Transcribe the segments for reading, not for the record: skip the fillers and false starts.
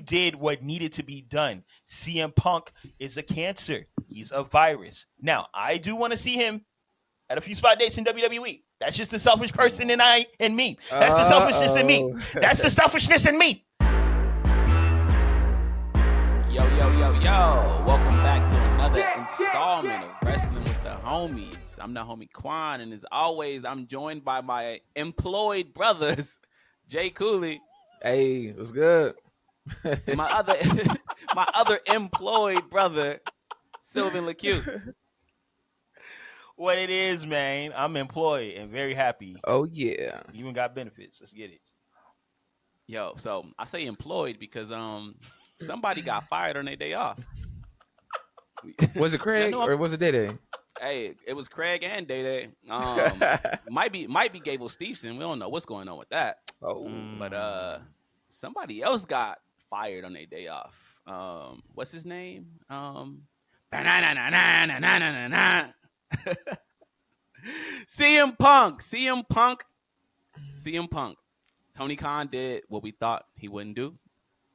did what needed to be done. CM Punk is a cancer. He's a virus. Now, I do want to see him at a few spot dates in WWE. That's just the selfish person in me. That's the selfishness in me. That's the selfishness in me. Yo. Welcome back to another installment of Wrestling with the Homies. I'm the homie Qwan, and as always, I'm joined by my employed brothers, Jay Cooley. Hey, what's good? And my other employed brother, Sylvan LeCue. What it is, man. I'm employed and very happy. Oh, yeah. Even got benefits. Let's get it. Yo, so I say employed because somebody got fired on their day off. Was it Craig or was it Day? Hey, it was Craig and Day. Might be Gable Stevenson. We don't know what's going on with that. Oh, but somebody else got fired on their day off. What's his name? CM Punk. Tony Khan did what we thought he wouldn't do.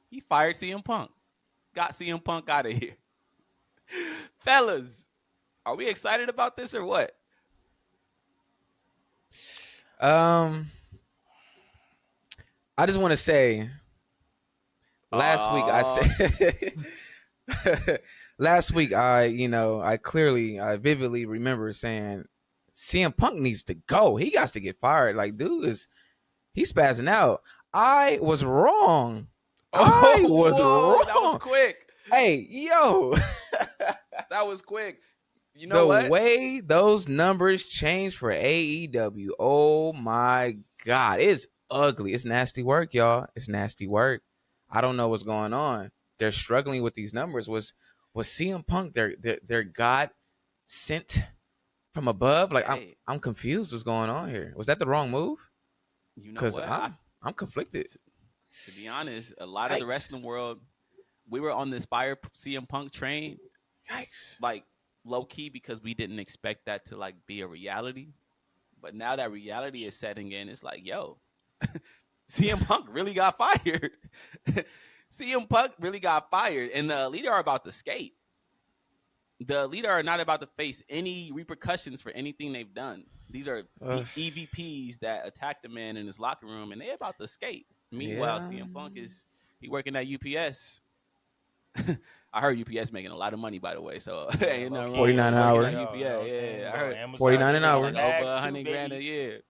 He fired CM Punk. Got CM Punk out of here. Fellas, are we excited about this or what? I just want to say last week I vividly remember saying CM Punk needs to go. He got to get fired. Like, he's spazzing out. I was wrong. I was wrong. That was quick. Hey, yo. That was quick. You know what? The way those numbers change for AEW, oh my God. It's ugly. It's nasty work, y'all. It's nasty work. I don't know what's going on. They're struggling with these numbers. Was CM Punk their God sent from above? Like, hey. I'm confused what's going on here. Was that the wrong move? You know what? I'm conflicted. To be honest, a lot of the wrestling world, we were on this fire CM Punk train. Yikes. Like, low key, because we didn't expect that to like be a reality. But now that reality is setting in, it's like, yo, CM Punk really got fired. CM Punk really got fired. And the Elite are about to skate. The Elite are not about to face any repercussions for anything they've done. These are EVPs that attacked the man in his locker room, and they're about to skate. Meanwhile, CM Punk he working at UPS. I heard UPS making a lot of money, by the way. So $49 an hour. UPS, I heard $49 an hour. Like over $100,000 a year.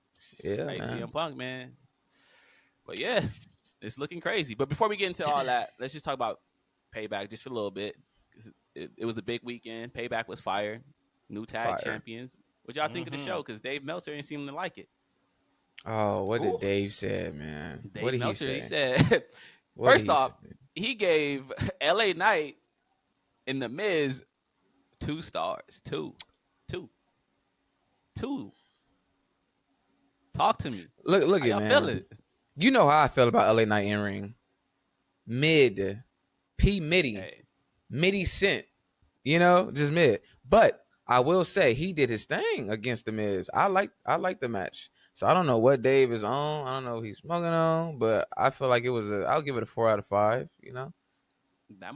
Yeah, hey, CM Punk, man. But yeah, it's looking crazy. But before we get into all that, let's just talk about Payback just for a little bit. It was a big weekend. Payback was fire. New tag champions. What y'all think of the show? Because Dave Meltzer didn't seem to like it. Oh, what did Dave say, man? Dave what did Meltzer, he he said, first off, he gave LA Knight and The Miz 2 stars. Two. Talk to me. Look how at y'all man. Feel it? You know how I feel about LA Knight in ring. Mid. Midi sent. You know, just mid. But I will say he did his thing against The Miz. I like the match. So I don't know what Dave is on. I don't know what he's smoking on, but I feel like I'll give it a 4 out of 5, you know.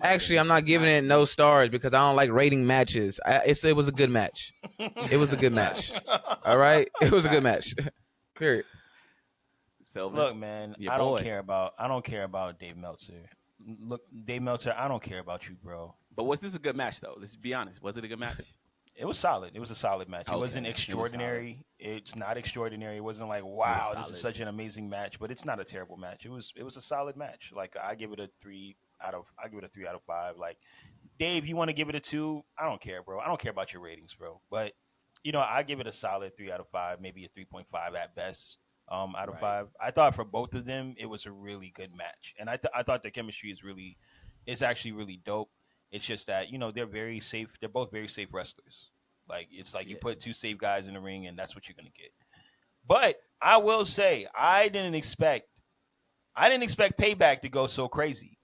Actually, I'm not giving it no stars because I don't like rating matches. It was a good match. It was a good match. All right? It was a good match. Period. Sylvan, look, man, I don't care about Dave Meltzer. Look, Dave Meltzer, I don't care about you, bro. But was this a good match though? Let's be honest. Was it a good match? It was solid. It was a solid match. It wasn't extraordinary. It's not extraordinary. It wasn't like, wow, this is such an amazing match, but it's not a terrible match. It was a solid match. Like, I give it a 3 out of 5. Like, Dave, you want to give it a 2? I don't care, bro. I don't care about your ratings, bro. But, I give it a solid 3 out of 5, maybe a 3.5 at best out of 5. I thought for both of them, it was a really good match. And I thought their chemistry is actually really dope. It's just that, they're very safe. They're both very safe wrestlers. Like, it's like you put 2 safe guys in the ring, and that's what you're going to get. But I will say, I didn't expect Payback to go so crazy.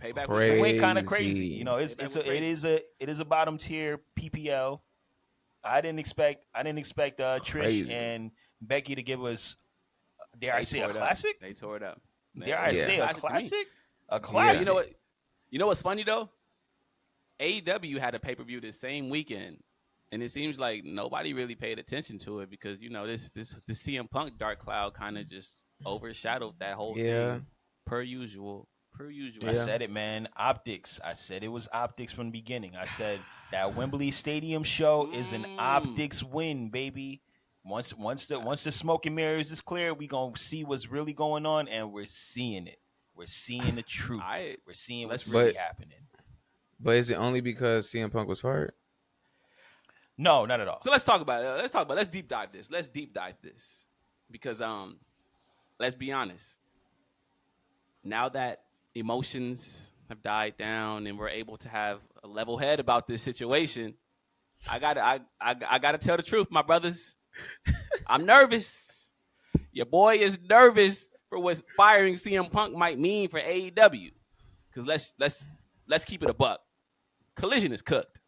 Payback went kind of crazy. It is a bottom tier PPL. I didn't expect Trish and Becky to give us, dare I say, a classic? They tore it up. Dare I say a classic? A Yeah. classic. You know what's funny though? AEW had a pay-per-view the same weekend, and it seems like nobody really paid attention to it because the CM Punk Dark Cloud kind of just overshadowed that whole Yeah. thing per usual. I Yeah. said it, man. Optics. I said it was optics from the beginning. I said that Wembley Stadium show is an optics win, baby. Once the smoke and mirrors is clear, we gonna see what's really going on, and we're seeing it. We're seeing the truth. We're seeing what's really happening. But is it only because CM Punk was fired? No, not at all. So let's talk about it. Let's deep dive this. Because let's be honest. Now that emotions have died down and we're able to have a level head about this situation, I gotta tell the truth, my brothers. I'm nervous. Your boy is nervous for what firing CM Punk might mean for AEW. Because let's keep it a buck. Collision is cooked.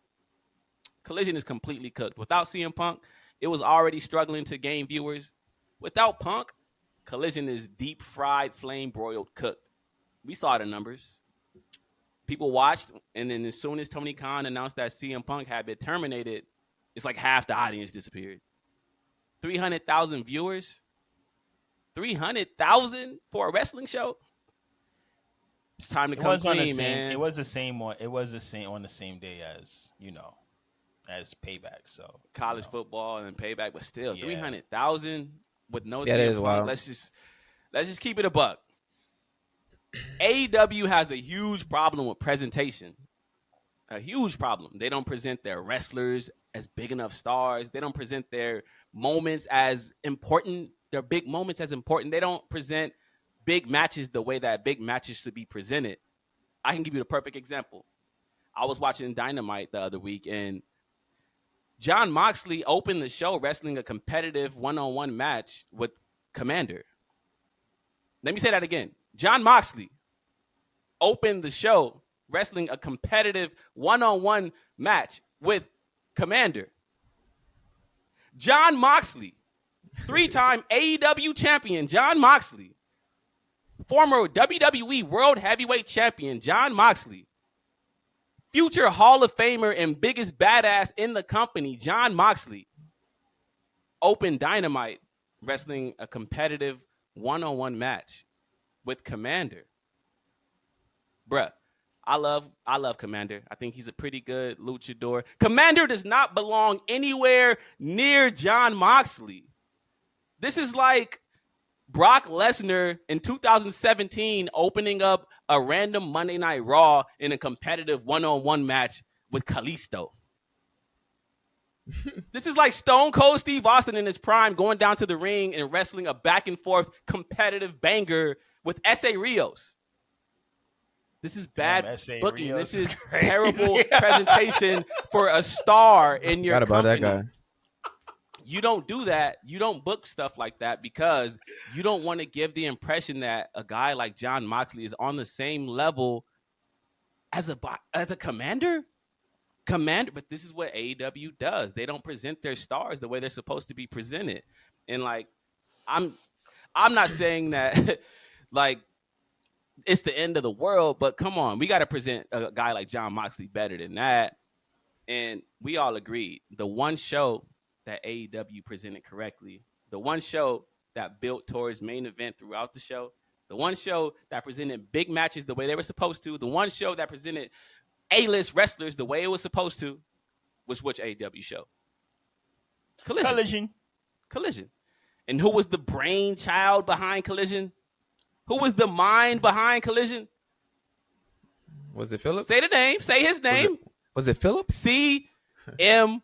Collision is completely cooked. Without CM Punk, it was already struggling to gain viewers. Without Punk, Collision is deep fried, flame broiled, cooked. We saw the numbers. People watched, and then as soon as Tony Khan announced that CM Punk had been terminated, it's like half the audience disappeared. 300,000 viewers? 300,000 for a wrestling show? It's time to come clean, man. It was the same one. It was the same on the same day as as Payback. So college football and Payback, but still 300,000 with no CM CM Punk. Wild. Let's just keep it a buck. AEW has a huge problem with presentation. A huge problem. They don't present their wrestlers as big enough stars. They don't present their moments as important. Their big moments as important. They don't present big matches the way that big matches should be presented. I can give you the perfect example. I was watching Dynamite the other week, and Jon Moxley opened the show wrestling a competitive one-on-one match with Commander. Let me say that again. Jon Moxley opened the show wrestling a competitive one-on-one match with Commander. Jon Moxley, three-time AEW champion Jon Moxley, former WWE World Heavyweight Champion Jon Moxley, future Hall of Famer and biggest badass in the company Jon Moxley, opened Dynamite wrestling a competitive one-on-one match with Commander. Bruh, I love Commander. I think he's a pretty good luchador. Commander does not belong anywhere near Jon Moxley. This is like Brock Lesnar in 2017 opening up a random Monday Night Raw in a competitive one-on-one match with Kalisto. This is like Stone Cold Steve Austin in his prime going down to the ring and wrestling a back-and-forth competitive banger with S.A. Rios. This is bad booking. Rios this is crazy. terrible presentation for a star in your Forgot about company. that guy. You don't do that. You don't book stuff like that because you don't want to give the impression that a guy like Jon Moxley is on the same level as a commander. But this is what AEW does. They don't present their stars the way they're supposed to be presented. And like, I'm not saying that like it's the end of the world, but come on, we got to present a guy like Jon Moxley better than that. And we all agreed. The one show that AEW presented correctly, the one show that built towards main event throughout the show, the one show that presented big matches the way they were supposed to, the one show that presented A-list wrestlers the way it was supposed to, was which AEW show? Collision. And who was the brainchild behind Collision? Who was the mind behind Collision? Was it Philip? Say the name. Say his name. Was it Philip? CM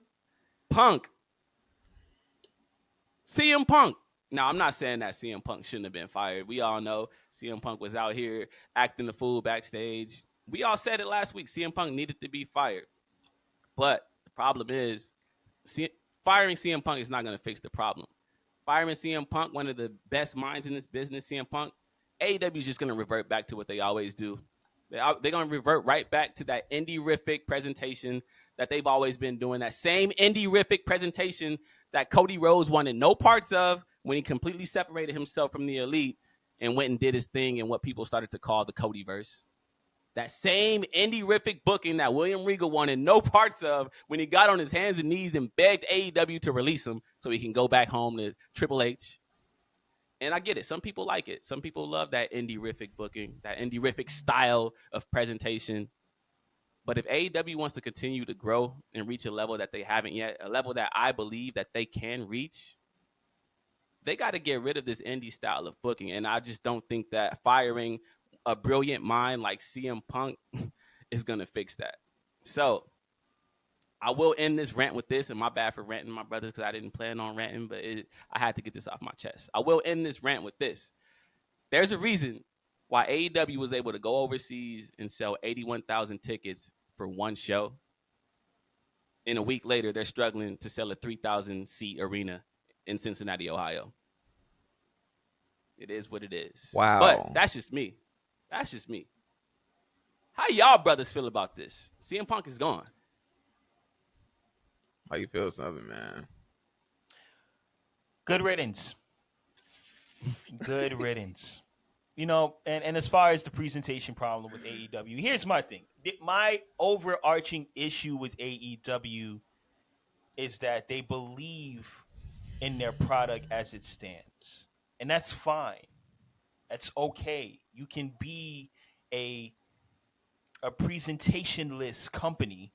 Punk. CM Punk. Now, I'm not saying that CM Punk shouldn't have been fired. We all know CM Punk was out here acting the fool backstage. We all said it last week. CM Punk needed to be fired. But the problem is, firing CM Punk is not going to fix the problem. Firing CM Punk, one of the best minds in this business, CM Punk, AEW is just going to revert back to what they always do. They're going to revert right back to that indie-rific presentation that they've always been doing, that same indie-rific presentation that Cody Rhodes wanted no parts of when he completely separated himself from the Elite and went and did his thing in what people started to call the Codyverse. That same indie-rific booking that William Regal wanted no parts of when he got on his hands and knees and begged AEW to release him so he can go back home to Triple H. And I get it. Some people like it. Some people love that indie-rific booking, that indie-rific style of presentation. But if AEW wants to continue to grow and reach a level that they haven't yet, a level that I believe that they can reach, they got to get rid of this indie style of booking. And I just don't think that firing a brilliant mind like CM Punk is going to fix that. So I will end this rant with this, and my bad for ranting, my brothers, because I didn't plan on ranting, but I had to get this off my chest. I will end this rant with this. There's a reason why AEW was able to go overseas and sell 81,000 tickets for one show. And a week later, they're struggling to sell a 3,000-seat arena in Cincinnati, Ohio. It is what it is. Wow. But that's just me. That's just me. How y'all brothers feel about this? CM Punk is gone. How you feel, Southern, man? Good riddance. Good riddance. You know, and as far as the presentation problem with AEW, here's my thing. My overarching issue with AEW is that they believe in their product as it stands. And that's fine. That's okay. You can be a presentation-less company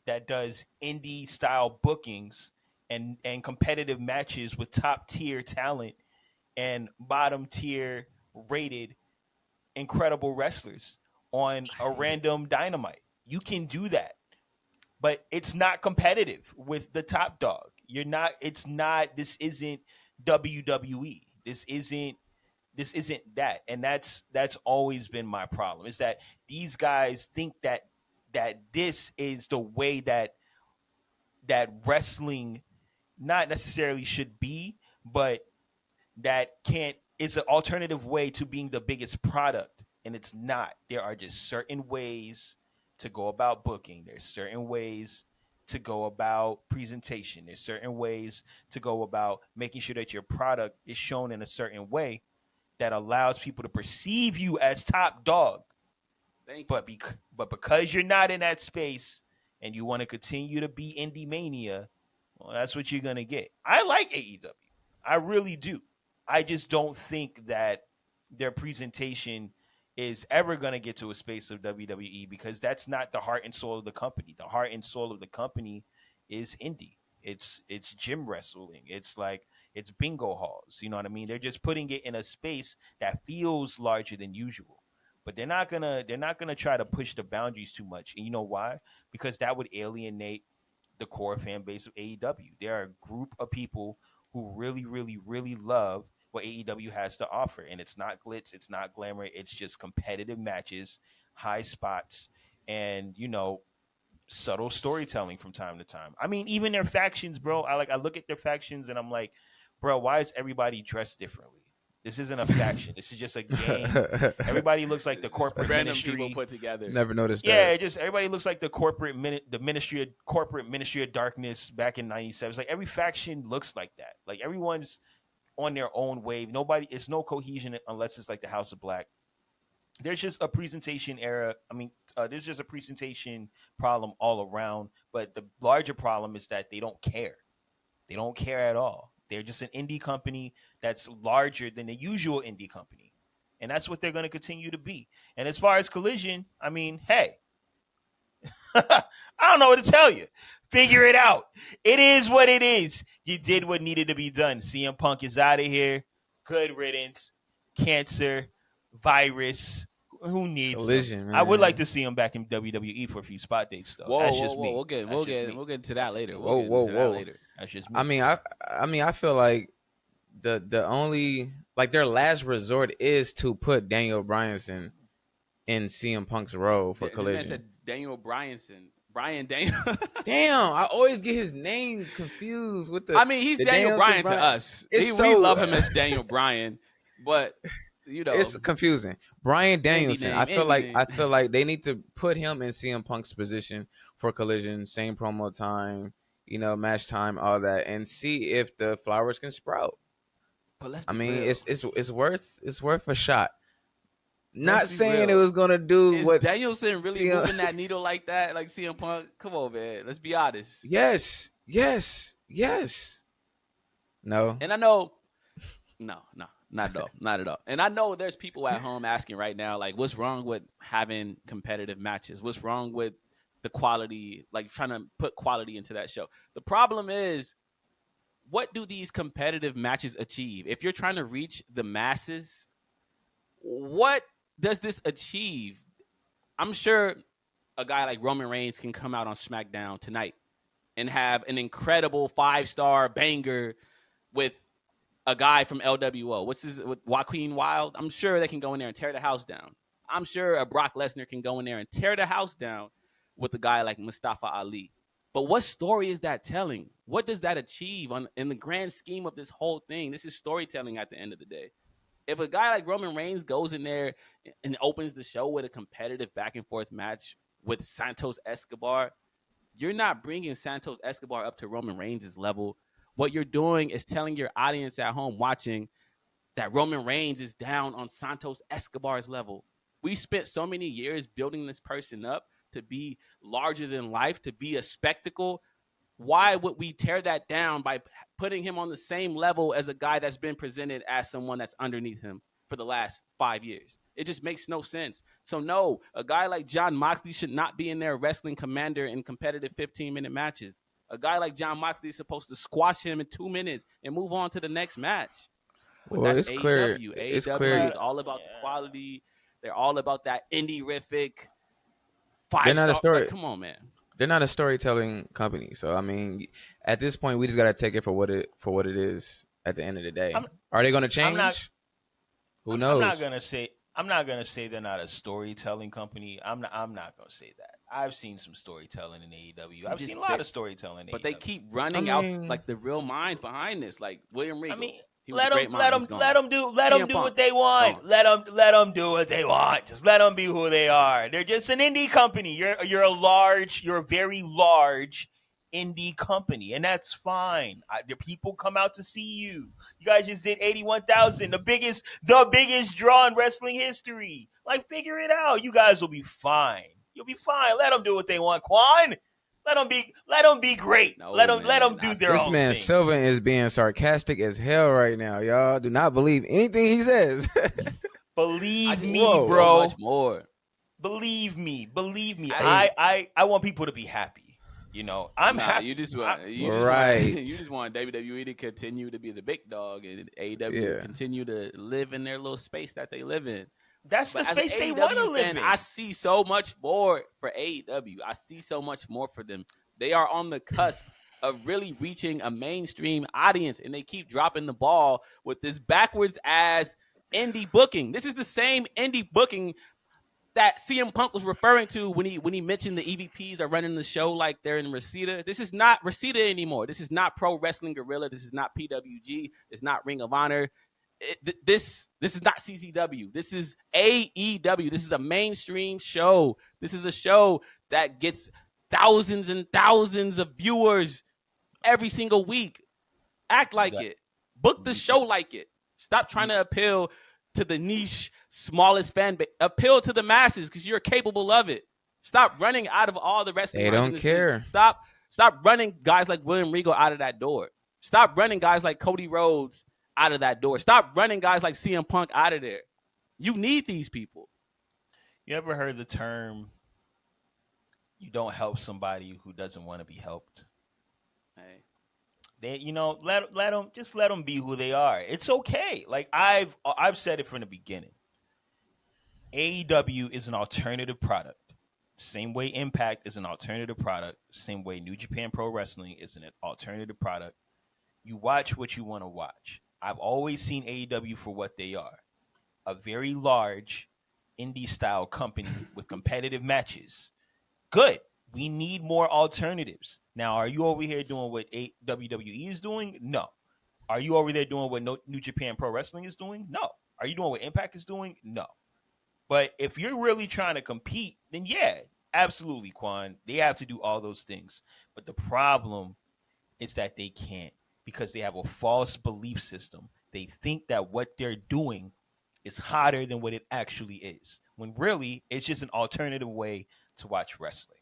that does indie style bookings and competitive matches with top tier talent and bottom tier rated incredible wrestlers on a random Dynamite. You can do that, but it's not competitive with the top dog. This isn't WWE. This isn't that. And that's always been my problem, is that these guys think that this is the way that wrestling not necessarily should be, but that is an alternative way to being the biggest product. And it's not. There are just certain ways to go about booking. There's certain ways to go about presentation. There's certain ways to go about making sure that your product is shown in a certain way that allows people to perceive you as top dog. But because you're not in that space and you want to continue to be Indie Mania, well, that's what you're going to get. I like AEW. I really do. I just don't think that their presentation is ever going to get to a space of WWE, because that's not the heart and soul of the company. The heart and soul of the company is indie. It's gym wrestling. It's bingo halls. You know what I mean? They're just putting it in a space that feels larger than usual. But they're not gonna try to push the boundaries too much. And you know why? Because that would alienate the core fan base of AEW. There are a group of people who really, really, really love what AEW has to offer. And it's not glitz, it's not glamour, it's just competitive matches, high spots, and, you know, subtle storytelling from time to time. I mean, even their factions, bro. I look at their factions and I'm like, bro, why is everybody dressed differently? This isn't a faction. This is just a game. Everybody looks like the corporate ministry. People put together. Never noticed that. Yeah, just everybody looks like the corporate ministry of darkness back in '97. It's like every faction looks like that. Like everyone's on their own wave. It's no cohesion unless it's like the House of Black. There's just a presentation error. I mean, there's just a presentation problem all around. But the larger problem is that they don't care. They don't care at all. They're just an indie company that's larger than the usual indie company. And that's what they're going to continue to be. And as far as Collision, I mean, hey, I don't know what to tell you. Figure it out. It is what it is. You did what needed to be done. CM Punk is out of here. Good riddance. Cancer. Virus. Who needs Collision, him? man. I would like to see him back in WWE for a few spot dates, though. Whoa, That's just me. We'll get to that later. Whoa. That's just me. I mean, I feel like the only, like, their last resort is to put Daniel Bryanson in CM Punk's role for Collision. I said Daniel Bryanson. Brian Daniel. Damn, I always get his name confused with the. I mean, he's Daniel Bryan to us. We love him as Daniel Bryan, but you know, it's confusing. Bryan Danielson. I feel like they need to put him in CM Punk's position for Collision, same promo time, you know, match time, all that, and see if the flowers can sprout. But let's I be mean, real. it's worth a shot. Not Let's be saying it real. was gonna do Is what Danielson really CM moving that needle like that? Like CM Punk? Come on, man. Let's be honest. Yes, yes, yes. No. And I know, no, not at all. Not at all. And I know there's people at home asking right now, like, what's wrong with having competitive matches? What's wrong with the quality, like trying to put quality into that show? The problem is, what do these competitive matches achieve? If you're trying to reach the masses, what does this achieve? I'm sure a guy like Roman Reigns can come out on SmackDown tonight and have an incredible 5-star banger with a guy from LWO. With Joaquin Wild? I'm sure they can go in there and tear the house down. I'm sure a Brock Lesnar can go in there and tear the house down with a guy like Mustafa Ali. But what story is that telling? What does that achieve in the grand scheme of this whole thing? This is storytelling at the end of the day. If a guy like Roman Reigns goes in there and opens the show with a competitive back and forth match with Santos Escobar, you're not bringing Santos Escobar up to Roman Reigns' level. What you're doing is telling your audience at home watching that Roman Reigns is down on Santos Escobar's level. We spent so many years building this person up to be larger than life, to be a spectacle. Why would we tear that down by putting him on the same level as a guy that's been presented as someone that's underneath him for the last 5 years? It just makes no sense. So no, a guy like Jon Moxley should not be in there wrestling commander in competitive 15-minute matches. A guy like Jon Moxley is supposed to squash him in 2 minutes and move on to the next match. But Well, that's it's clear. AEW. It's AEW clear is all about the quality. They're all about that indie-rific they're not a 5-star. Like, story. come on, man. They're not a storytelling company. So I mean, at this point, we just gotta take it for what it is. At the end of the day, I'm are they gonna I'm not change? Who I'm not knows? gonna say they're not a storytelling company. I'm not gonna say that. I've seen some storytelling in AEW. I've seen a lot of storytelling in But they AEW. keep I running out mean, like the real minds behind this. Like William I Regal, mean, he was a great mind. He's gone. let them CM do Punk, what they want. gone. Let them do what they want. Just let them be who they are. They're just an indie company. You're a very large indie company, and that's fine. The people come out to see you. You guys just did 81,000, the biggest draw in wrestling history. Like, figure it out. You guys will be fine. You'll be fine. Let them do what they want, Qwan. Let them be great. No, Let them man, do I their this own man thing. Sylvan is being sarcastic as hell right now, y'all. Do not believe anything he says. Believe just me, see so Whoa. much bro. more. Believe me. Hey, I want people to be happy. You know, I'm Nah, happy. you just I, want right. you just want WWE to continue to be the big dog and AEW Yeah. continue to live in their little space that they live in. that's the But as an space they want to AEW live fan, in. I see so much more for AEW. I see so much more for them. They are on the cusp of really reaching a mainstream audience, and they keep dropping the ball with this backwards ass indie booking. This is the same indie booking that CM Punk was referring to when he mentioned the EVPs are running the show like they're in Reseda. This is not Reseda anymore. This is not Pro Wrestling Guerrilla. This is not PWG. It's not Ring of Honor. This is not CCW. This is AEW. This is a mainstream show. This is a show that gets thousands and thousands of viewers every single week. Act like it. Book the show like it. Stop trying to appeal to the niche, smallest fan base. Appeal to the masses because you're capable of it. Stop running out of all the wrestling. They don't care. Stop running guys like William Regal out of that door. Stop running guys like Cody Rhodes out of that door. Stop running guys like CM Punk out of there. You need these people. You ever heard the term, you don't help somebody who doesn't want to be helped? Hey. Let them be who they are. It's okay. Like, I've said it from the beginning. AEW is an alternative product. Same way Impact is an alternative product. Same way New Japan Pro Wrestling is an alternative product. You watch what you want to watch. I've always seen AEW for what they are. A very large indie-style company with competitive matches. Good. We need more alternatives. Now, are you over here doing what WWE is doing? No. Are you over there doing what New Japan Pro Wrestling is doing? No. Are you doing what Impact is doing? No. But if you're really trying to compete, then yeah, absolutely, Qwan. They have to do all those things. But the problem is that they can't because they have a false belief system They think that what they're doing is hotter than what it actually is. When really, it's just an alternative way to watch wrestling.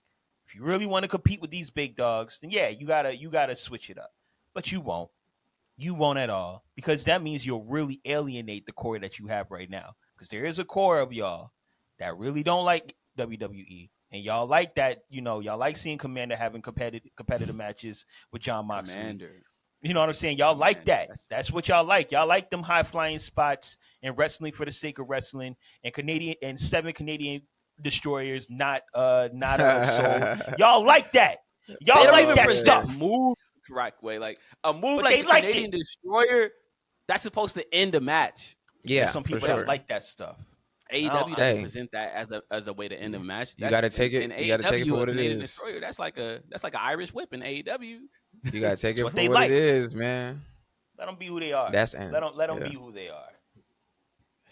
If you really want to compete with these big dogs, then yeah, you gotta switch it up. But you won't. You won't at all, because that means you'll really alienate the core that you have right now. Because there is a core of y'all that really don't like WWE, and y'all like that. Y'all like seeing Commander having competitive matches with John Moxley. Commander. You know what I'm saying? Y'all like that. That's- That's what y'all like. Y'all like them high flying spots and wrestling for the sake of wrestling, and 7 Canadian destroyers, not soul. Y'all like that. Y'all They don't like even that present stuff. move the correct way. Like a move But like they the like Canadian it. Destroyer, that's supposed to end a match. Yeah, There's some people for sure. that like that stuff. AEW doesn't Hey. present that as a way to end a match. You gotta take it. You gotta take it for what it Canadian is. Destroyer, that's like an Irish whip in AEW. You gotta take It's it what for they what like. it is, man. Let them be who they are. That's Let them yeah. be who they are.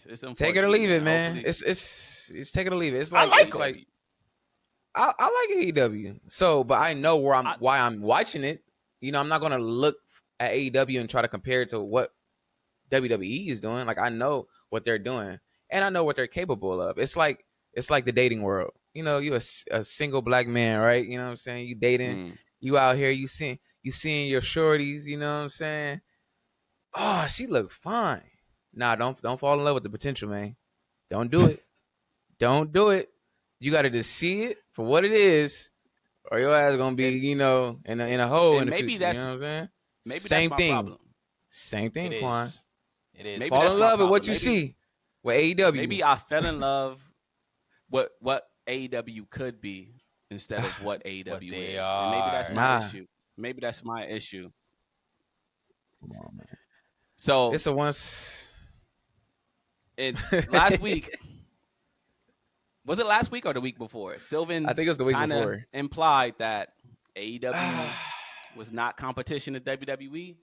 It's Take it or leave it, man. Hopefully- It's take it or leave it. It's I like like it's it. like I like AEW. So, but I know why I'm watching it. I'm not gonna look at AEW and try to compare it to what WWE is doing. Like I know what they're doing, and I know what they're capable of. It's like the dating world. You a single black man, right? You know what I'm saying? You dating. You out here. You seeing your shorties. You know what I'm saying? Oh, she look fine. Nah, don't fall in love with the potential, man. Don't do it. Don't do it. You got to just see it for what it is, or your ass gonna be, in a hole in the maybe future. that's- You know what I'm saying? Maybe Same that's my thing. problem. Same thing, It Qwan. is. It is. Maybe Fall that's in my love with what problem. you Maybe- see with AEW. Maybe I fell in love what AEW could be instead of what AEW they is. And maybe that's are. my Nah. issue. Maybe that's my issue. Come on, man. So It's a once. last week, was it last week or the week before? Sylvan I think it was the week kinda before. implied that AEW was not competition to WWE,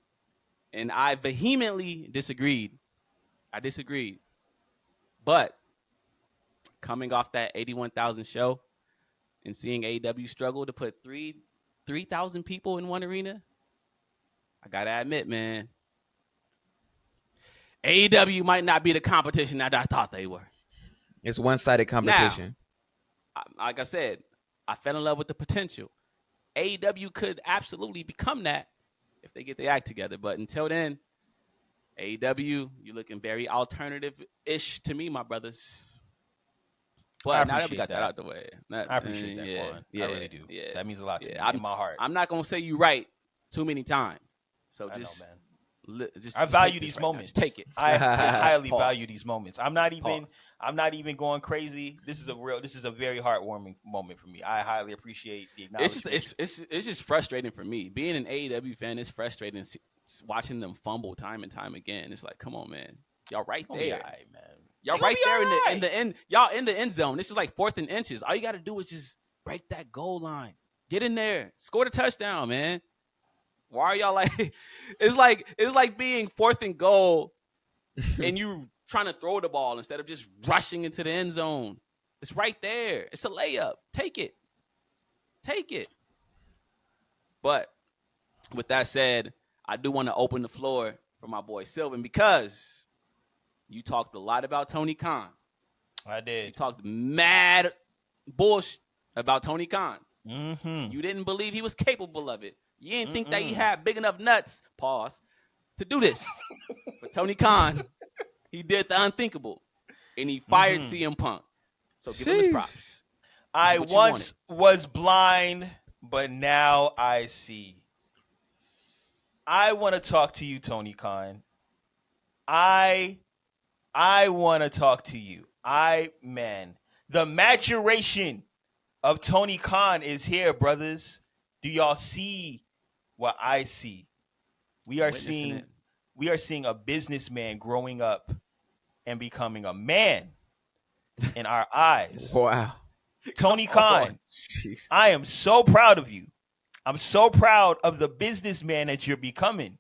and I vehemently disagreed. I disagreed. But coming off that 81,000 show and seeing AEW struggle to put 3,000 people in one arena, I gotta admit, man, AEW might not be the competition that I thought they were. It's one-sided competition. Like I said, I fell in love with the potential. AEW could absolutely become that if they get their act together. But until then, AEW, you're looking very alternative-ish to me, my brothers. But now that we got that out the way. I appreciate that, Qwan. I really do. Yeah. That means a lot to me in my heart. I'm not going to say you right too many times. So I just, know, man. I value these moments. Take it. I highly Pause. value these moments. I'm not even going crazy. This is a very heartwarming moment for me. I highly appreciate the acknowledgement. It's just frustrating for me. Being an AEW fan, it's frustrating watching them fumble time and time again. It's like, come on, man. Y'all right there. Right, man. Y'all right there in the end. Y'all in the end zone. This is like 4th and inches. All you got to do is just break that goal line. Get in there. Score the touchdown, man. Why are y'all like? It's like being 4th and goal, and you trying to throw the ball instead of just rushing into the end zone. It's right there. It's a layup. Take it. But with that said, I do want to open the floor for my boy Sylvan because you talked a lot about Tony Khan. I did. You talked mad bullshit about Tony Khan. Mm-hmm. You didn't believe he was capable of it. You didn't think that he had big enough nuts, pause, to do this. But Tony Khan, he did the unthinkable, and he fired CM Punk. So give him his props. I once was blind, but now I see. I want to talk to you, Tony Khan. I want to talk to you. The maturation of Tony Khan is here, brothers. Do y'all see what I see? We are seeing a businessman growing up and becoming a man in our eyes. Wow. Tony Khan, Jeez. I am so proud of you. I'm so proud of the businessman that you're becoming.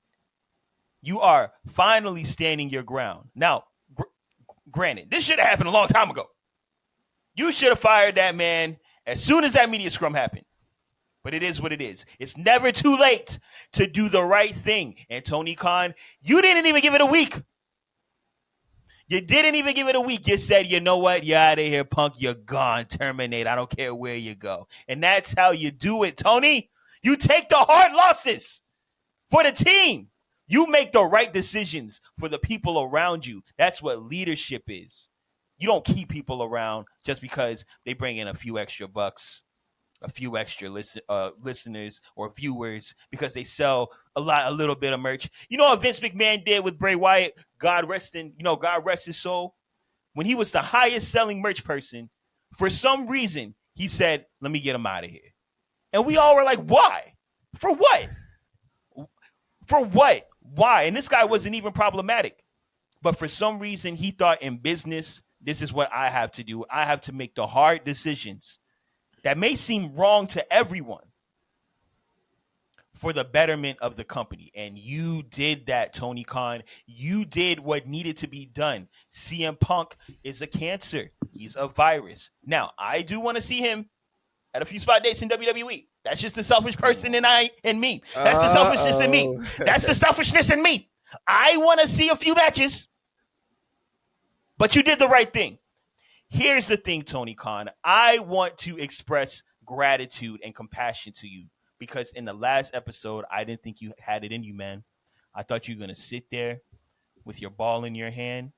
You are finally standing your ground. Now, granted, this should have happened a long time ago. You should have fired that man as soon as that media scrum happened. But it is what it is. It's never too late to do the right thing. And Tony Khan, you didn't even give it a week. You didn't even give it a week. You said, you know what? You're out of here, Punk. You're gone. Terminate. I don't care where you go. And that's how you do it, Tony. You take the hard losses for the team. You make the right decisions for the people around you. That's what leadership is. You don't keep people around just because they bring in a few extra bucks, a few extra listeners or viewers because they sell a little bit of merch. You know what Vince McMahon did with Bray Wyatt? God rest his soul. When he was the highest selling merch person, for some reason, he said, let me get him out of here. And we all were like, why? For what? For what? Why? And this guy wasn't even problematic. But for some reason, he thought in business, this is what I have to do. I have to make the hard decisions that may seem wrong to everyone for the betterment of the company. And you did that, Tony Khan. You did what needed to be done. CM Punk is a cancer. He's a virus. Now, I do want to see him at a few spot dates in WWE. That's just the selfish person in me. That's the selfishness in me. That's the selfishness in me. I want to see a few matches. But you did the right thing. Here's the thing, Tony Khan. I want to express gratitude and compassion to you because in the last episode, I didn't think you had it in you, man. I thought you were going to sit there with your ball in your hand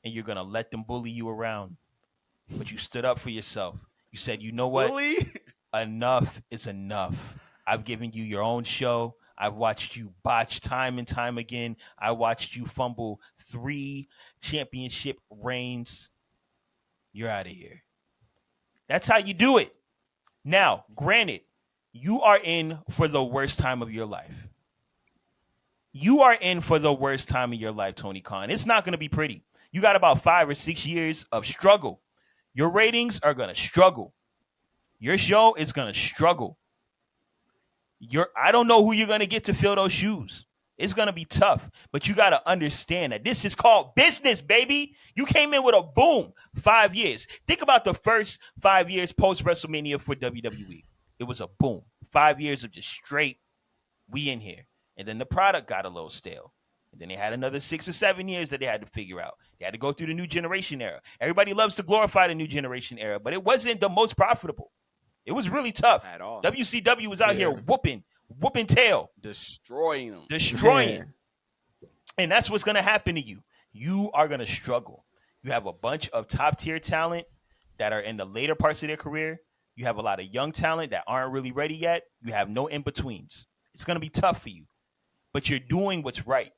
and you're going to let them bully you around. But you stood up for yourself. You said, you know what? Bully? Enough is enough. I've given you your own show. I've watched you botch time and time again. I watched you fumble 3 championship reigns. You're out of here. That's how you do it. Now, granted, you are in for the worst time of your life. You are in for the worst time of your life, Tony Khan. It's not going to be pretty. You got about 5 or 6 years of struggle. Your ratings are going to struggle. Your show is going to struggle. I don't know who you're going to get to fill those shoes. It's going to be tough, but you got to understand that this is called business, baby. You came in with a boom, 5 years. Think about the first 5 years post-WrestleMania for WWE. It was a boom. 5 years of just straight, we in here. And then the product got a little stale. And then they had another 6 or 7 years that they had to figure out. They had to go through the new generation era. Everybody loves to glorify the new generation era, but it wasn't the most profitable. It was really tough. At all. WCW was out here whooping tail. Destroying them. Destroying. And that's what's going to happen to you. You are going to struggle. You have a bunch of top-tier talent that are in the later parts of their career. You have a lot of young talent that aren't really ready yet. You have no in-betweens. It's going to be tough for you. But you're doing what's right.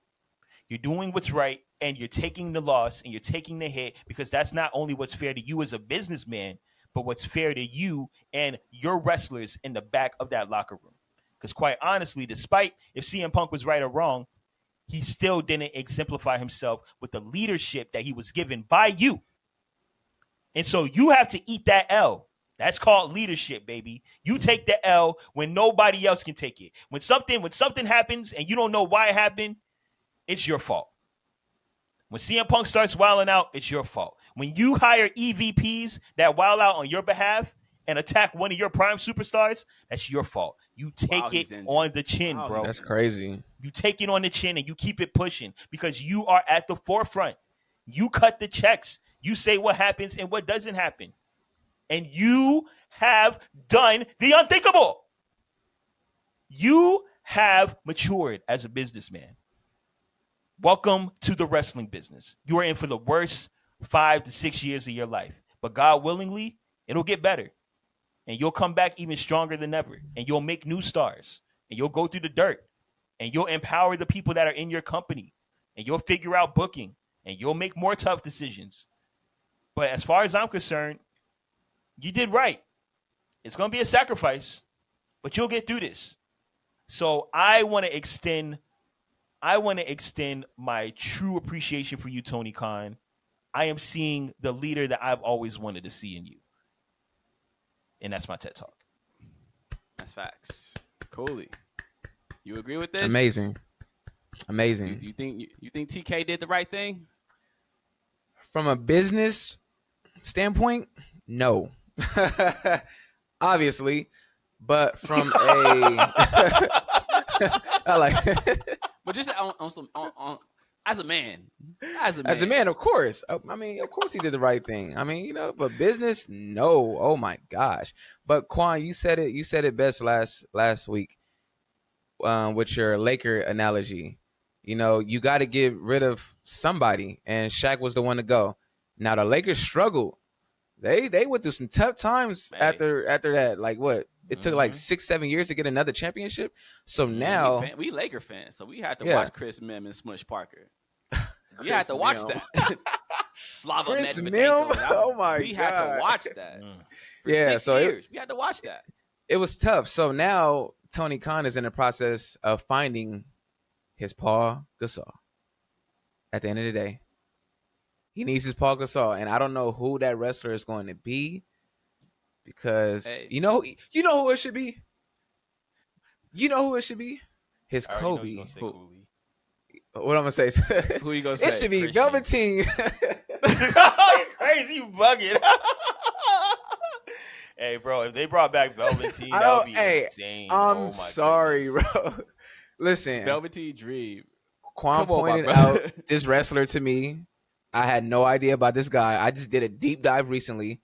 You're doing what's right, and you're taking the loss, and you're taking the hit, because that's not only what's fair to you as a businessman, but what's fair to you and your wrestlers in the back of that locker room. Because quite honestly, despite if CM Punk was right or wrong, he still didn't exemplify himself with the leadership that he was given by you. And so you have to eat that L. That's called leadership, baby. You take the L when nobody else can take it. When something happens and you don't know why it happened, it's your fault. When CM Punk starts wilding out, it's your fault. When you hire EVPs that wild out on your behalf and attack one of your prime superstars, that's your fault. You take it on the chin, bro. That's crazy. You take it on the chin and you keep it pushing because you are at the forefront. You cut the checks. You say what happens and what doesn't happen. And you have done the unthinkable. You have matured as a businessman. Welcome to the wrestling business. You are in for the worst 5 to 6 years of your life. But God willingly, it'll get better. And you'll come back even stronger than ever. And you'll make new stars. And you'll go through the dirt. And you'll empower the people that are in your company. And you'll figure out booking. And you'll make more tough decisions. But as far as I'm concerned, you did right. It's going to be a sacrifice. But you'll get through this. So I want to extend my true appreciation for you, Tony Khan. I am seeing the leader that I've always wanted to see in you. And that's my TED Talk. That's facts. Cooley, you agree with this? Amazing. You think TK did the right thing? From a business standpoint, no. Obviously. But from a, I like But just on some as a man, as a as a man. man, of course. I mean, of course he did the right thing. I mean, but business, no. Oh my gosh. But Quan, you said it. You said it best last week, with your Laker analogy. You got to get rid of somebody, and Shaq was the one to go. Now the Lakers struggled. They went through some tough times Hey, after that. Like what? It took like Mm-hmm. 6-7 years to get another championship. So yeah, now, we Laker fans, so we had to yeah, watch Chris Mim and Smush Parker. We had Chris to watch Mim. that. Slava Chris Mim. Medvedenko. Oh my We had to god. watch that Mm. for Yeah. six So years. We had to watch that. it was tough. So now Tony Khan is in the process of finding his Paul Gasol. At the end of the day, he needs his Paul Gasol, and I don't know who that wrestler is going to be because Hey, who it should be. You know who it should be? His I already know you're Kobe. gonna say Who? Cooley. What I'm gonna say? who you gonna It say? should be Christian. Velveteen. You're crazy, you bugging. Hey, bro, if they brought back Velveteen, that would be insane. Oh I'm my sorry, goodness. bro. Listen, Velveteen Dream. Quan Come on, my pointed brother. out this wrestler to me. I had no idea about this guy. I just did a deep dive recently.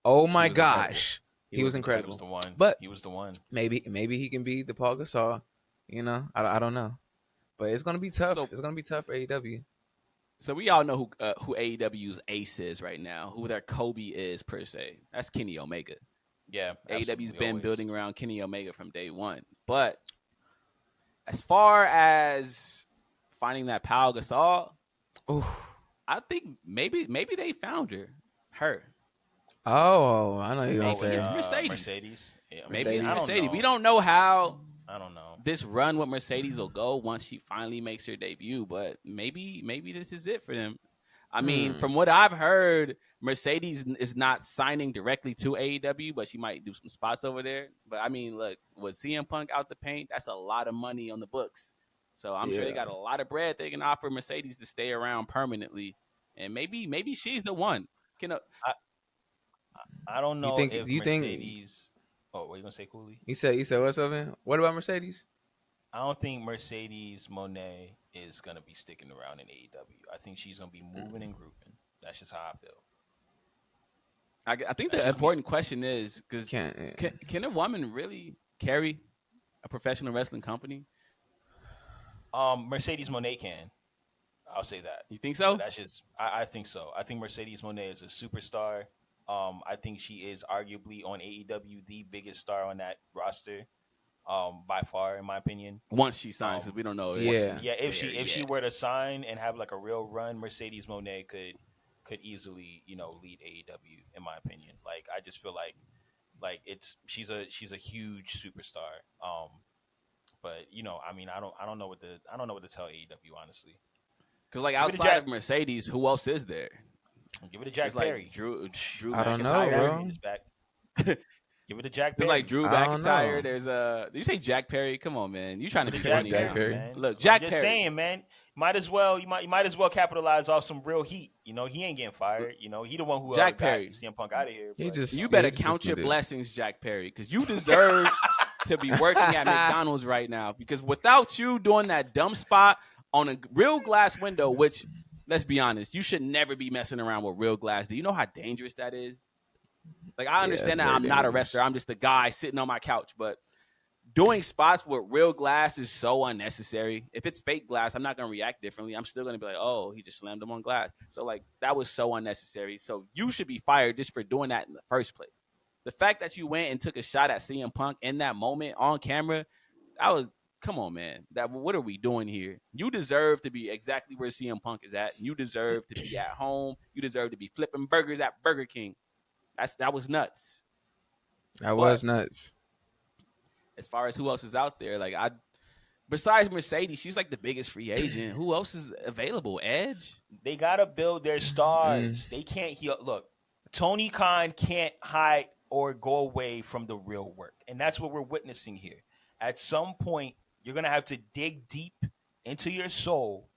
Oh my He was incredible. gosh, he was He incredible. was the one. But He was the one. maybe he can be the Paul Gasol. I don't know, but it's gonna be tough. So, It's gonna be tough for AEW. so we all know who AEW's ace is right now, who their Kobe is per se. That's Kenny Omega. Yeah, AEW's absolutely, been always. building around Kenny Omega from day one. But as far as finding that Paul Gasol, Ooh. I think maybe they found her. Oh, I know you're gonna Maybe say. it's Mercedes. Mercedes. Yeah, Maybe it's I don't Mercedes. know. We don't know how I don't know. this run with Mercedes will go once she finally makes her debut, but maybe this is it for them. I mean, from what I've heard, Mercedes is not signing directly to AEW, but she might do some spots over there. But I mean, look, with CM Punk out the paint, that's a lot of money on the books. So I'm sure they got a lot of bread they can offer Mercedes to stay around permanently, and maybe she's the one. I don't know think- if you think- Mercedes. Oh, what are you gonna say, Cooley? You said what's up, man? What about Mercedes? I don't think Mercedes Monet is gonna be sticking around in AEW. I think she's gonna be moving and grouping. That's just how I feel. I think That's the just important question is because Can't. can a woman really carry a professional wrestling company? Mercedes Monet can. I'll say that. You think so? That's just. I think so. I think Mercedes Monet is a superstar. I think she is arguably on AEW the biggest star on that roster. By far, in my opinion. Once she signs, because we don't know. Yeah. Yeah, if she were to sign and have like a real run, Mercedes Monet could easily, lead AEW in my opinion. Like I just feel like she's a huge superstar. But I mean, I don't know what to tell AEW honestly. Because like Give it to outside Jack- of Mercedes, who else is there? Give it to Jack It's like Perry. Drew I don't know, McIntyre. bro. Is back. Give it to Jack It's Perry. like Drew I don't McIntyre. know. There's did you say Jack Perry? Come on, man. You trying to be Jack funny Perry. now. Perry. Look, Jack I'm just Perry. saying, man. You might as well capitalize off some real heat. He ain't getting fired. He the one who Jack got Perry. CM Punk out of here. He but- just You better just count your suspended. blessings, Jack Perry, because you deserve to be working at McDonald's right now. Because without you doing that dumb spot on a real glass window, which, let's be honest, you should never be messing around with real glass. Do you know how dangerous that is? Like, I understand that very I'm not a dangerous. wrestler. I'm just a guy sitting on my couch. But doing spots with real glass is so unnecessary. If it's fake glass, I'm not going to react differently. I'm still going to be like, oh, he just slammed him on glass. So, like, that was so unnecessary. So you should be fired just for doing that in the first place. The fact that you went and took a shot at CM Punk in that moment on camera, that was, come on, man. What are we doing here? You deserve to be exactly where CM Punk is at. You deserve to be at home. You deserve to be flipping burgers at Burger King. That was nuts. That was nuts. As far as who else is out there, besides Mercedes, she's like the biggest free agent. Who else is available? Edge? They gotta build their stars. They can't heal. Look, Tony Khan can't hide or go away from the real work, and that's what we're witnessing here. At some point, you're gonna have to dig deep into your soul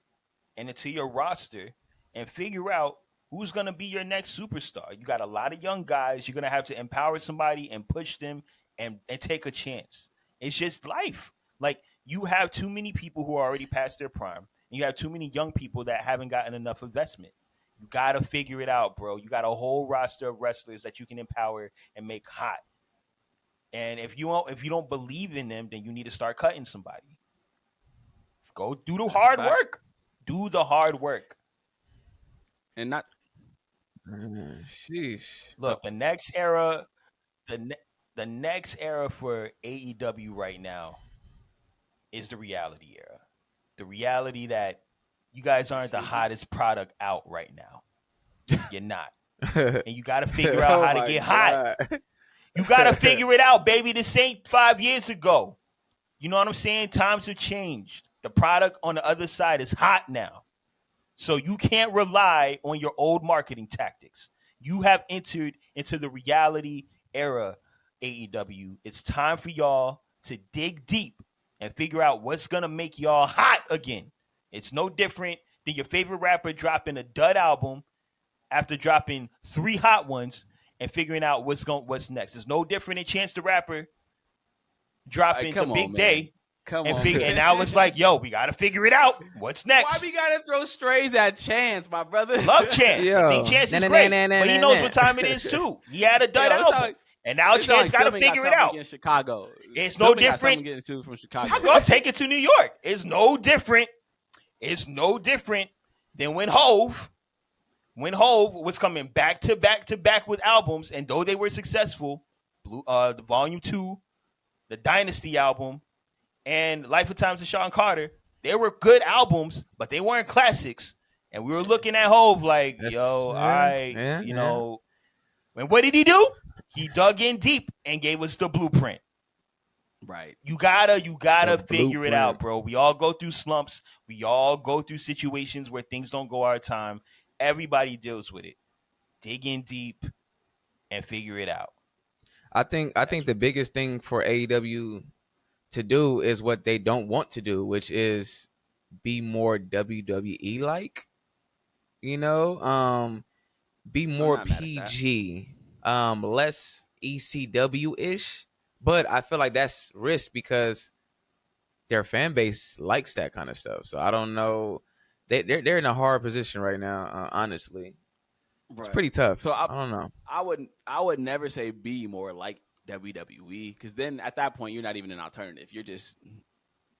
and into your roster and figure out who's going to be your next superstar. You got a lot of young guys. You're going to have to empower somebody and push them and take a chance. It's just life. Like you have too many people who are already past their prime, and you have too many young people that haven't gotten enough investment. You gotta figure it out, bro. You got a whole roster of wrestlers that you can empower and make hot. And if you don't believe in them, then you need to start cutting somebody. Go do the That's a hard fact. work. Do the hard work. And not Sheesh. Look, the ne- the next era for AEW right now is the reality era. The reality that you guys aren't the hottest product out right now. You're not. And you got to figure out Oh how to my get hot. god. You got to figure it out, baby. This ain't 5 years ago. You know what I'm saying? Times have changed. The product on the other side is hot now. So you can't rely on your old marketing tactics. You have entered into the reality era, AEW. It's time for y'all to dig deep and figure out what's going to make y'all hot again. It's no different than your favorite rapper dropping a dud album after dropping 3 hot ones and figuring out what's next. It's no different than Chance the Rapper dropping The come Big on, Day man. Come and on, and now it's like, yo, we got to figure it out. What's why next? we gotta throw strays at Chance, my brother? Love Chance. I think Yo. Chance is Nah, nah, great, nah, nah, but he nah, knows nah. what time it is too. He had a dud Yo, it sound album, like- and now it sound Chance like got to Sylvan figure it something out. against Chicago. It's no Sylvan got something different. against too from Chicago. I'm gonna take it to New York. It's no different. It's no different than when Hove was coming back to back to back with albums, and though they were successful, the Volume 2, the Dynasty album, and Life of Times of Sean Carter, they were good albums, but they weren't classics. And we were looking at Hove like, yo, you know, and what did he do? He dug in deep and gave us the blueprint. Right. You gotta The figure it out, blueprint. bro. We all go through slumps. We all go through situations where things don't go our time. Everybody deals with it. Dig in deep and figure it out. I think the biggest thing for AEW to do is what they don't want to do, which is be more WWE like, you know, be more not mad at that. PG, less ECW ish. But I feel like that's risk because their fan base likes that kind of stuff. So I don't know. They're in a hard position right now. Honestly, it's Right. pretty tough. So I don't know. I would never say be more like WWE, because then at that point you're not even an alternative. You're just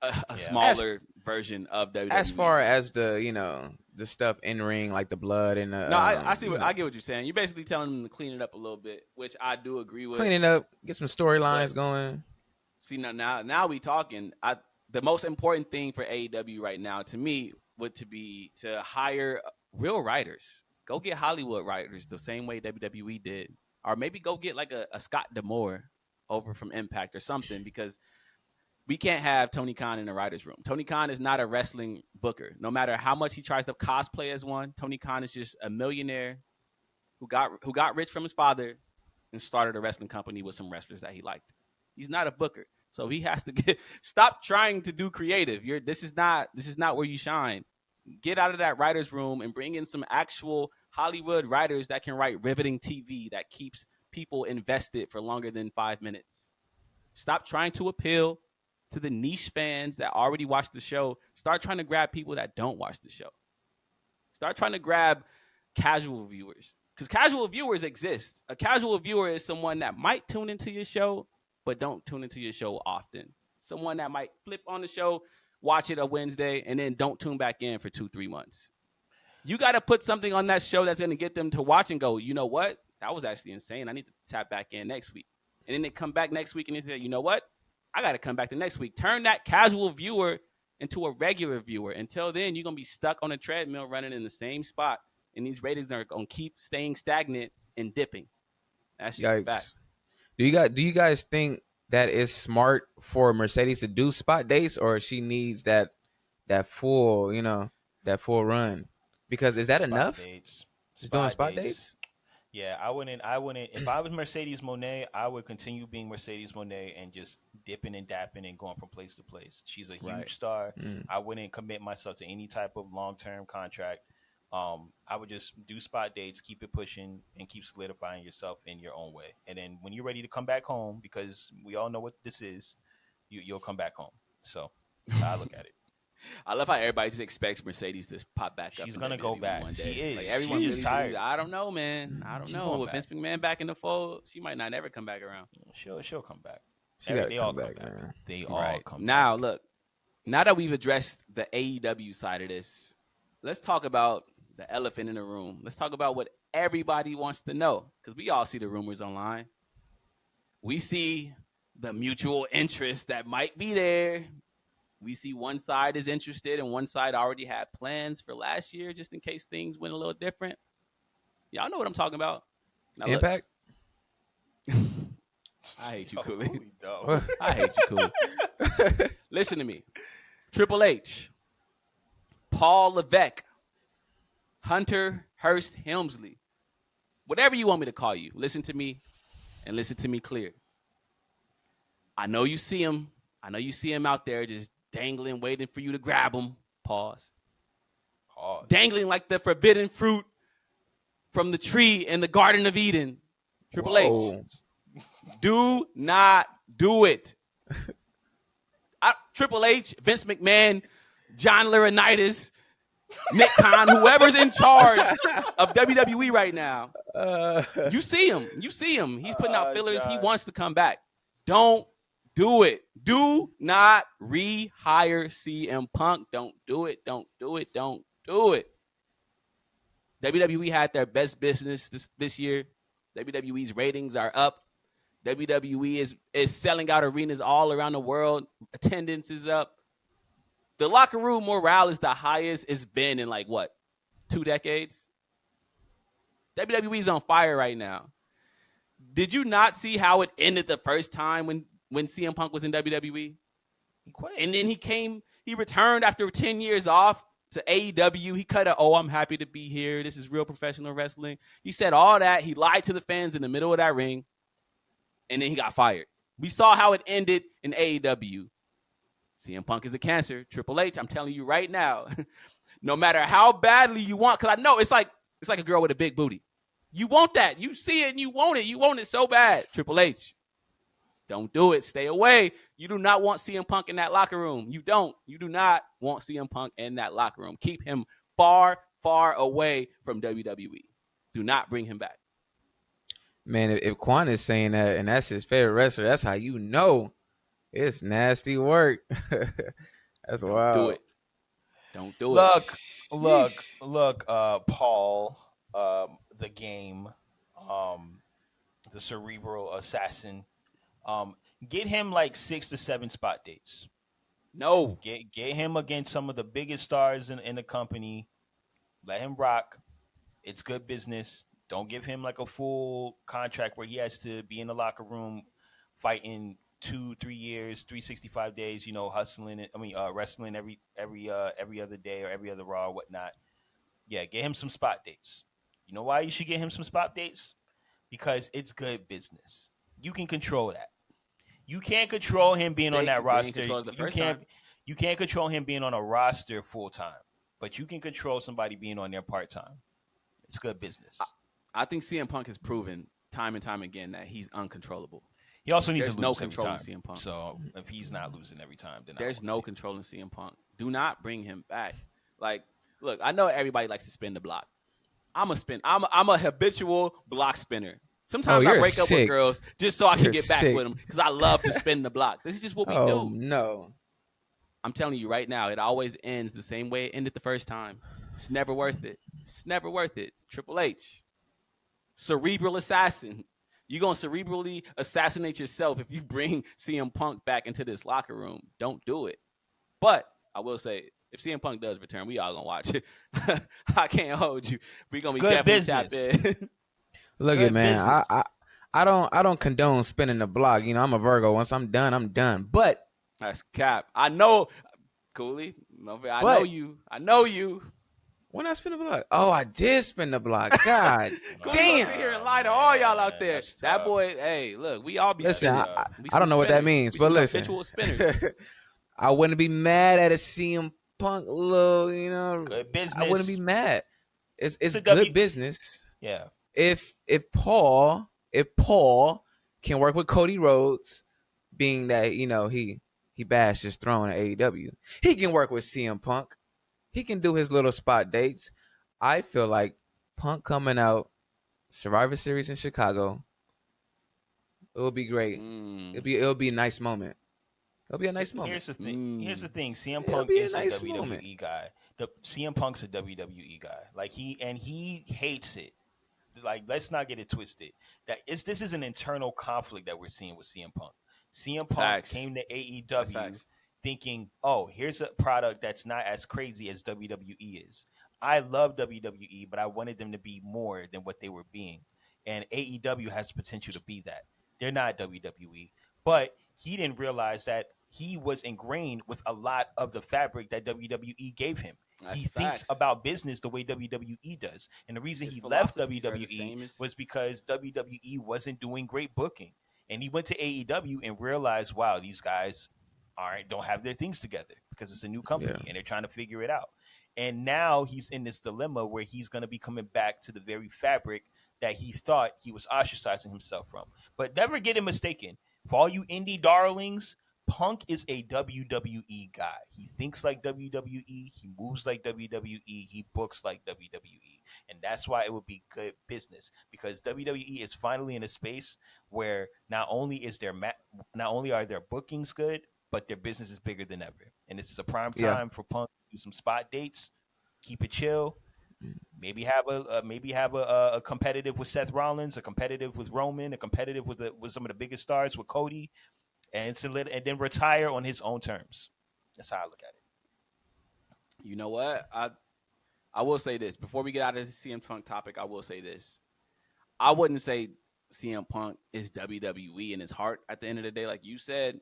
a smaller version of WWE. As far as the stuff in ring, like the blood and the No, I see I get what you're saying. You're basically telling them to clean it up a little bit, which I do agree with. clean it up, get some storylines going. See, now we talking. The most important thing for AEW right now to me would be to hire real writers. Go get Hollywood writers the same way WWE did, or maybe go get like a Scott D'Amore over from Impact or something, because we can't have Tony Khan in the writers' room. Tony Khan is not a wrestling booker. No matter how much he tries to cosplay as one, Tony Khan is just a millionaire who got rich from his father and started a wrestling company with some wrestlers that he liked. He's not a booker, so he has to stop trying to do creative. This is not where you shine. Get out of that writers' room and bring in some actual Hollywood writers that can write riveting TV that keeps people invested for longer than 5 minutes. Stop trying to appeal to the niche fans that already watch the show. Start trying to grab people that don't watch the show. Start trying to grab casual viewers, because casual viewers exist. A casual viewer is someone that might tune into your show, but don't tune into your show often. Someone that might flip on the show, watch it a Wednesday, and then don't tune back in for 2-3 months. You got to put something on that show that's going to get them to watch and go, you know what? That was actually insane. I need to tap back in next week. And then they come back next week and they say, you know what? I got to come back the next week. Turn that casual viewer into a regular viewer. Until then, you're going to be stuck on a treadmill running in the same spot. And these ratings are going to keep staying stagnant and dipping. That's just a fact. Do you guys think that it's smart for Mercedes to do spot dates, or she needs that full, that full run? Because is that enough? Just doing spot dates? Yeah, I wouldn't. If I was Mercedes Moné, I would continue being Mercedes Moné and just dipping and dapping and going from place to place. She's a huge star. I wouldn't commit myself to any type of long-term contract I would just do spot dates, keep it pushing, and keep solidifying yourself in your own way. And then when you're ready to come back home, because we all know what this is, you'll come back home. So that's how I look at it. I love how everybody just expects Mercedes to pop back up. She's gonna go back. One day. She is. Like everyone She's really tired. I don't know, man. I don't She's know. going With back. Vince McMahon back in the fold, she might not ever come back around. She'll come back. She got to They come all back, come back. man. They all come now, back. look. Now that we've addressed the AEW side of this, let's talk about the elephant in the room. Let's talk about what everybody wants to know, because we all see the rumors online. We see the mutual interest that might be there. We see one side is interested and one side already had plans for last year just in case things went a little different. Y'all know what I'm talking about. Now, Impact? I hate you, Cooley. What? I hate you, Cooley. Listen to me. Triple H, Paul Levesque, Hunter Hearst Helmsley, whatever you want me to call you, listen to me and listen to me clear. I know you see him. I know you see him out there just dangling, waiting for you to grab him. Pause. Dangling like the forbidden fruit from the tree in the Garden of Eden. Triple H, do not do it. Triple H, Vince McMahon, John Laurinaitis, Nick Khan, whoever's in charge of WWE right now. You see him. You see him. He's putting out fillers. God. He wants to come back. Don't do it. Do not rehire CM Punk. Don't do it. Don't do it. Don't do it. WWE had their best business this year. WWE's ratings are up. WWE is selling out arenas all around the world. Attendance is up. The locker room morale is the highest it's been in like what, 2 decades? WWE's on fire right now. Did you not see how it ended the first time when CM Punk was in WWE? He quit. And then he returned after 10 years off to AEW. He cut I'm happy to be here. This is real professional wrestling. He said all that. He lied to the fans in the middle of that ring. And then he got fired. We saw how it ended in AEW. CM Punk is a cancer. Triple H, I'm telling you right now, no matter how badly you want, because I know it's like a girl with a big booty. You want that. You see it and you want it. You want it so bad. Triple H, don't do it. Stay away. You do not want CM Punk in that locker room. You don't. You do not want CM Punk in that locker room. Keep him far, far away from WWE. Do not bring him back. Man, if Qwan is saying that and that's his favorite wrestler, that's how you know it's nasty work. That's wild. Do it. Don't do it. Look, Paul, the game, the cerebral assassin. Get him like 6 to 7 spot dates. No. Get him against some of the biggest stars in the company. Let him rock. It's good business. Don't give him like a full contract where he has to be in the locker room fighting 2-3 years, 365 days, hustling. Wrestling every other day or every other Raw or whatnot. Yeah, get him some spot dates. You know why you should get him some spot dates? Because it's good business. You can control that. You can't control him being on that roster. You can't control him being on a roster full time, but you can control somebody being on there part time. It's good business. I think CM Punk has proven time and time again that he's uncontrollable. He also needs There's to no lose every controlling time. CM Punk. So if he's not losing every time, then there's no controlling CM Punk. Do not bring him back. Like, look, I know everybody likes to spin the block. I'm a habitual block spinner. Sometimes I break up with girls just so I can get back with them because I love to spin the block. This is just what we do. No. I'm telling you right now, it always ends the same way it ended the first time. It's never worth it. It's never worth it. Triple H, cerebral assassin. You're going to cerebrally assassinate yourself if you bring CM Punk back into this locker room. Don't do it. But I will say, if CM Punk does return, we all going to watch it. I can't hold you. We're going to be definitely tapped in. Look at man, I don't condone spinning the block. I'm a Virgo. Once I'm done, I'm done. But that's cap. I know, Cooley. I know you. When I spin the block? Oh, I did spin the block. God damn. Sit here and lie to all y'all out there. That boy, hey, look, we all be listen. spinning. I don't know what that means, but listen. Habitual spinners. I wouldn't be mad at a CM Punk little, good business. I wouldn't be mad. it's a good business. Yeah. If Paul can work with Cody Rhodes, being that he bashed his throne at AEW, he can work with CM Punk. He can do his little spot dates. I feel like Punk coming out Survivor Series in Chicago, it will be great. It'll be a nice moment. It'll be a nice moment. Here's the thing. Here's the thing. CM It'll Punk be a is nice a WWE moment. guy. CM Punk's a WWE guy. Like he hates it. Like, let's not get it twisted. This is an internal conflict that we're seeing with CM Punk. CM Punk Facts. came to That's AEW facts. thinking, oh, here's a product that's not as crazy as WWE is. I love WWE, but I wanted them to be more than what they were being. And AEW has potential to be that. They're not WWE. But he didn't realize that he was ingrained with a lot of the fabric that WWE gave him. That's he facts. thinks about business the way WWE does. And the reason His he left philosophies are the WWE same as- was because WWE wasn't doing great booking. And he went to AEW and realized, wow, these guys don't have their things together because it's a new company and they're trying to figure it out. And now he's in this dilemma where he's going to be coming back to the very fabric that he thought he was ostracizing himself from. But never get it mistaken. For all you indie darlings, Punk is a WWE guy. He thinks like WWE. He moves like WWE. He books like WWE. And that's why it would be good business, because WWE is finally in a space where not only are their bookings good, but their business is bigger than ever. And this is a prime time for Punk to do some spot dates, keep it chill. Maybe have a competitive with Seth Rollins, a competitive with Roman, a competitive with some of the biggest stars with Cody, and then retire on his own terms. That's how I look at it. You know what? I will say this before we get out of the CM Punk topic. I will say this. I wouldn't say CM Punk is WWE in his heart at the end of the day, like you said.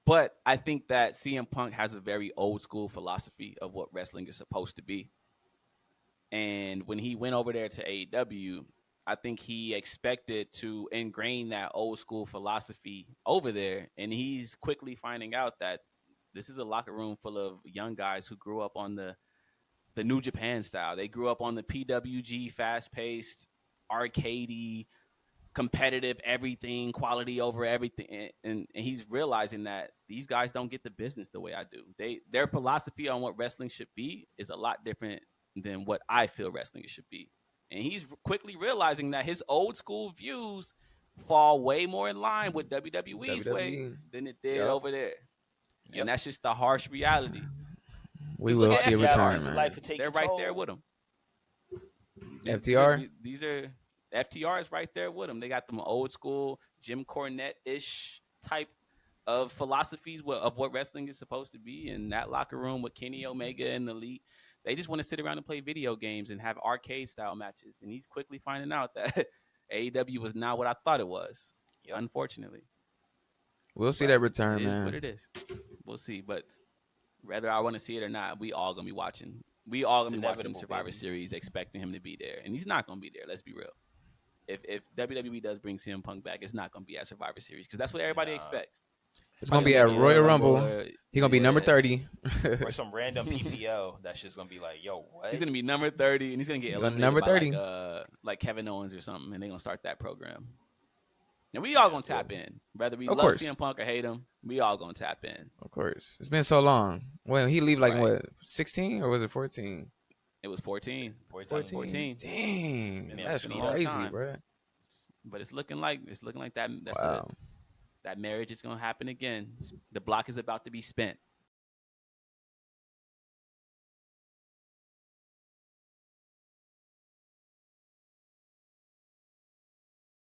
But I think that CM Punk has a very old school philosophy of what wrestling is supposed to be. And when he went over there to AEW, I think he expected to ingrain that old school philosophy over there. And he's quickly finding out that this is a locker room full of young guys who grew up on the New Japan style. They grew up on the PWG, fast-paced, arcadey, competitive, everything, quality over everything. And he's realizing that these guys don't get the business the way I do. Their philosophy on what wrestling should be is a lot different than what I feel wrestling should be. And he's quickly realizing that his old school views fall way more in line with WWE's way than it did over there. Yep. And that's just the harsh reality. We will see a retirement. They're right there with him. FTR? These are FTR is right there with them. They got them old school Jim Cornette-ish type of philosophies of what wrestling is supposed to be. In that locker room with Kenny Omega and the Elite, they just want to sit around and play video games and have arcade style matches. And he's quickly finding out that AEW was not what I thought it was. Yep. Unfortunately, we'll see that return, man. It is what it is. We'll see, but whether I want to see it or not, we all gonna be watching. We all gonna be watching Survivor Series, expecting him to be there, and he's not gonna be there. Let's be real. If WWE does bring CM Punk back, it's not gonna be at Survivor Series because that's what everybody expects. It's gonna be at Royal Rumble. He's gonna be number 30, or some random PPO that's just gonna be like, "Yo, what?" He's gonna be number 30, and he's gonna get eliminated number 30 by like Kevin Owens or something, and they're gonna start that program. And we all gonna tap in, whether we love CM Punk or hate him. We all gonna tap in. Of course, it's been so long. When he leave, like what, 16 or was it 14? It was 14. 14. Dang, that's crazy, bro. But it's looking like that. That marriage is gonna happen again. The block is about to be spent.